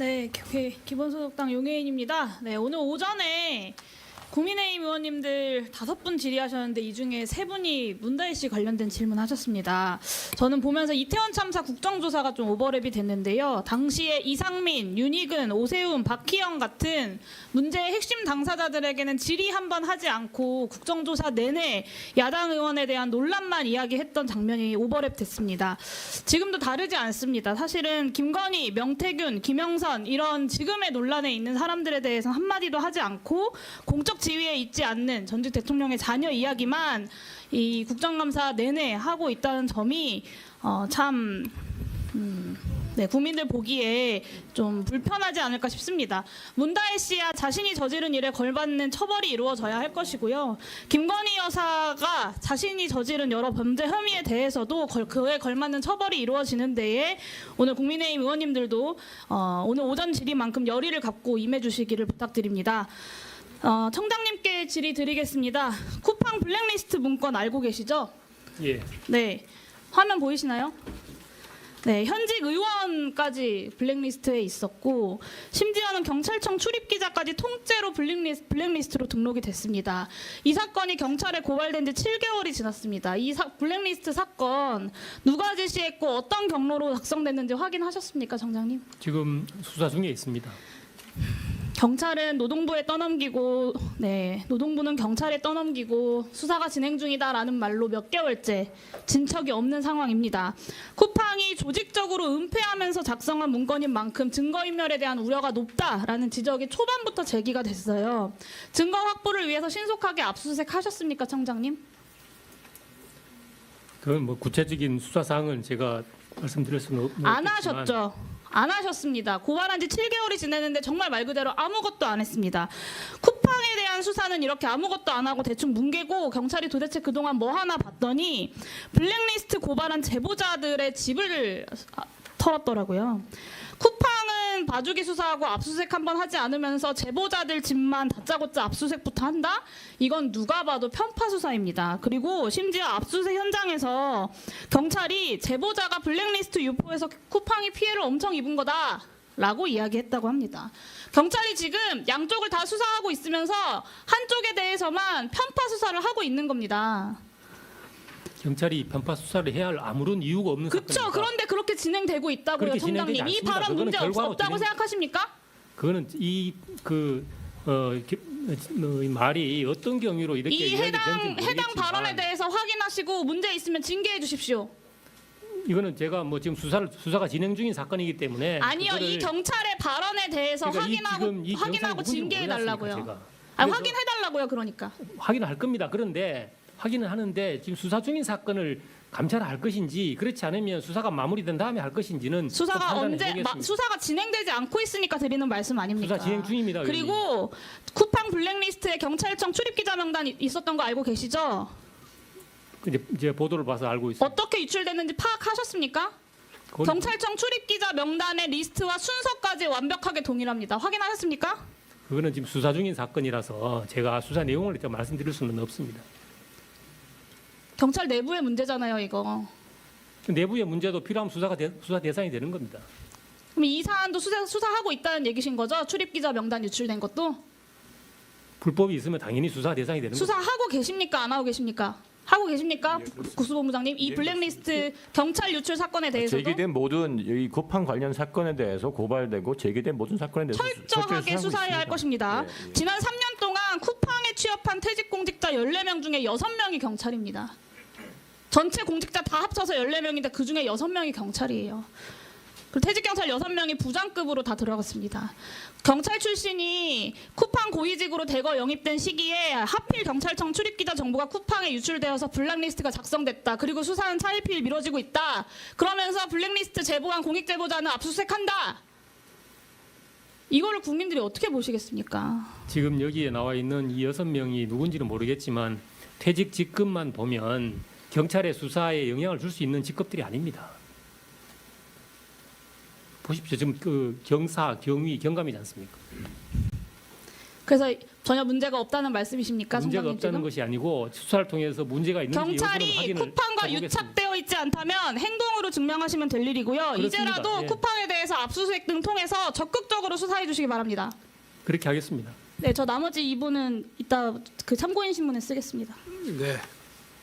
네, 기본소득당 용혜인입니다. 네, 오늘 오전에 국민의힘 의원님들 5분 질의하셨는데 이 중에 3분이 문다혜 씨 관련된 질문하셨습니다. 저는 보면서 이태원 참사 국정조사가 좀 오버랩이 됐는데요. 당시에 이상민, 윤희근, 오세훈, 박희영 같은 문제의 핵심 당사자들에게는 질의 한 번 하지 않고 국정조사 내내 야당 의원에 대한 논란만 이야기했던 장면이 오버랩 됐습니다. 지금도 다르지 않습니다. 사실은 김건희, 명태균, 김영선 이런 지금의 논란에 있는 사람들에 대해서 한마디도 하지 않고 공적 지위에 있지 않는 전직 대통령의 자녀 이야기만 이 국정감사 내내 하고 있다는 점이 참 국민들 보기에 좀 불편하지 않을까 싶습니다. 문다혜 씨야 자신이 저지른 일에 걸맞는 처벌이 이루어져야 할 것이고요. 김건희 여사가 자신이 저지른 여러 범죄 혐의에 대해서도 그에 걸맞는 처벌이 이루어지는 데에 오늘 국민의힘 의원님들도 오늘 오전 질의만큼 열의를 갖고 임해주시기를 부탁드립니다. 청장님께 질의 드리겠습니다. 쿠팡 블랙리스트 문건 알고 계시죠? 예. 네. 화면 보이시나요? 네, 현직 의원까지 블랙리스트에 있었고 심지어는 경찰청 출입기자까지 통째로 블랙리스트로 등록이 됐습니다. 이 사건이 경찰에 고발된 지 7개월이 지났습니다. 이 블랙리스트 사건 누가 지시했고 어떤 경로로 작성됐는지 확인하셨습니까, 청장님? 지금 수사 중에 있습니다. 경찰은 노동부에 떠넘기고, 노동부는 경찰에 떠넘기고 수사가 진행 중이다라는 말로 몇 개월째 진척이 없는 상황입니다. 쿠팡이 조직적으로 은폐하면서 작성한 문건인 만큼 증거인멸에 대한 우려가 높다라는 지적이 초반부터 제기가 됐어요. 증거 확보를 위해서 신속하게 압수수색하셨습니까, 청장님? 그건 뭐 구체적인 수사 사항은 제가 말씀드릴 수는 없겠지만 안 하셨죠. 안 하셨습니다. 고발한 지 7개월이 지났는데 정말 말 그대로 아무것도 안 했습니다. 쿠팡에 대한 수사는 이렇게 아무것도 안 하고 대충 뭉개고 경찰이 도대체 그동안 뭐 하나 봤더니 블랙리스트 고발한 제보자들의 집을 털었더라고요. 쿠팡은 봐주기 수사하고 압수수색 한번 하지 않으면서 제보자들 집만 다짜고짜 압수수색부터 한다? 이건 누가 봐도 편파 수사입니다. 그리고 심지어 압수수색 현장에서 경찰이 제보자가 블랙리스트 유포해서 쿠팡이 피해를 엄청 입은 거다라고 이야기했다고 합니다. 경찰이 지금 양쪽을 다 수사하고 있으면서 한쪽에 대해서만 편파 수사를 하고 있는 겁니다. 경찰이 편파 수사를 해야 할 아무런 이유가 없는 그렇죠. 사건입니다. 그런데 그렇게 진행되고 있다고요, 그렇게 청장님. 진행되지 이 않습니다. 발언 문제 없다고 생각하십니까? 그거는 이 말이 어떤 경위로 이렇게 이 이야기되는지 해당 발언에 모르겠지만 대해서 확인하시고 문제 있으면 징계해 주십시오. 이거는 제가 뭐 지금 수사가 진행 중인 사건이기 때문에 아니요, 이 경찰의 발언에 대해서 그러니까 확인하고 징계해 달라고요. 제가. 확인해 달라고요, 그러니까. 확인할 겁니다. 그런데 확인을 하는데 지금 수사 중인 사건을 감찰할 것인지 그렇지 않으면 수사가 마무리된 다음에 할 것인지는 수사가 수사가 진행되지 않고 있으니까 드리는 말씀 아닙니까? 수사 진행 중입니다. 그리고 쿠팡 블랙리스트에 경찰청 출입기자 명단 있었던 거 알고 계시죠? 이제 보도를 봐서 알고 있습니다. 어떻게 유출됐는지 파악하셨습니까? 경찰청 출입기자 명단의 리스트와 순서까지 완벽하게 동일합니다. 확인하셨습니까? 그거는 지금 수사 중인 사건이라서 제가 수사 내용을 일단 말씀드릴 수는 없습니다. 경찰 내부의 문제잖아요, 이거. 내부의 문제도 필요하면 수사 대상이 되는 겁니다. 그럼 이 사안도 수사하고 있다는 얘기신 거죠? 출입기자 명단 유출된 것도? 불법이 있으면 당연히 수사 대상이 되는 겁니다. 수사하고 계십니까? 안 하고 계십니까? 하고 계십니까? 구수본부장님, 이 블랙리스트 경찰 유출 사건에 대해서도 제기된 모든 이 쿠팡 관련 사건에 대해서 고발되고 제기된 모든 사건에 대해서 철저하게 수사해야 할 것입니다. 지난 3년 동안 쿠팡에 취업한 퇴직 공직자 14명 중에 6명이 경찰입니다. 전체 공직자 다 합쳐서 14명인데 그중에 6명이 경찰이에요. 그리고 퇴직경찰 6명이 부장급으로 다 들어갔습니다. 경찰 출신이 쿠팡 고위직으로 대거 영입된 시기에 하필 경찰청 출입기자 정보가 쿠팡에 유출되어서 블랙리스트가 작성됐다. 그리고 수사는 차일피일 미뤄지고 있다. 그러면서 블랙리스트 제보한 공익제보자는 압수수색한다. 이거를 국민들이 어떻게 보시겠습니까? 지금 여기에 나와 있는 이 6명이 누군지는 모르겠지만 퇴직 직급만 보면 경찰의 수사에 영향을 줄 수 있는 직급들이 아닙니다. 보십시오. 지금 그 경사, 경위, 경감이지 않습니까? 그래서 전혀 문제가 없다는 말씀이십니까? 문제가 없다는 지금? 것이 아니고 수사를 통해서 문제가 있는지 경찰이 확인을 쿠팡과 해보겠습니다. 유착되어 있지 않다면 행동으로 증명하시면 될 일이고요. 그렇습니다. 이제라도 예. 쿠팡에 대해서 압수수색 등 통해서 적극적으로 수사해 주시기 바랍니다. 그렇게 하겠습니다. 네, 저 나머지 2부는 이따 그 참고인 신문에 쓰겠습니다. 네.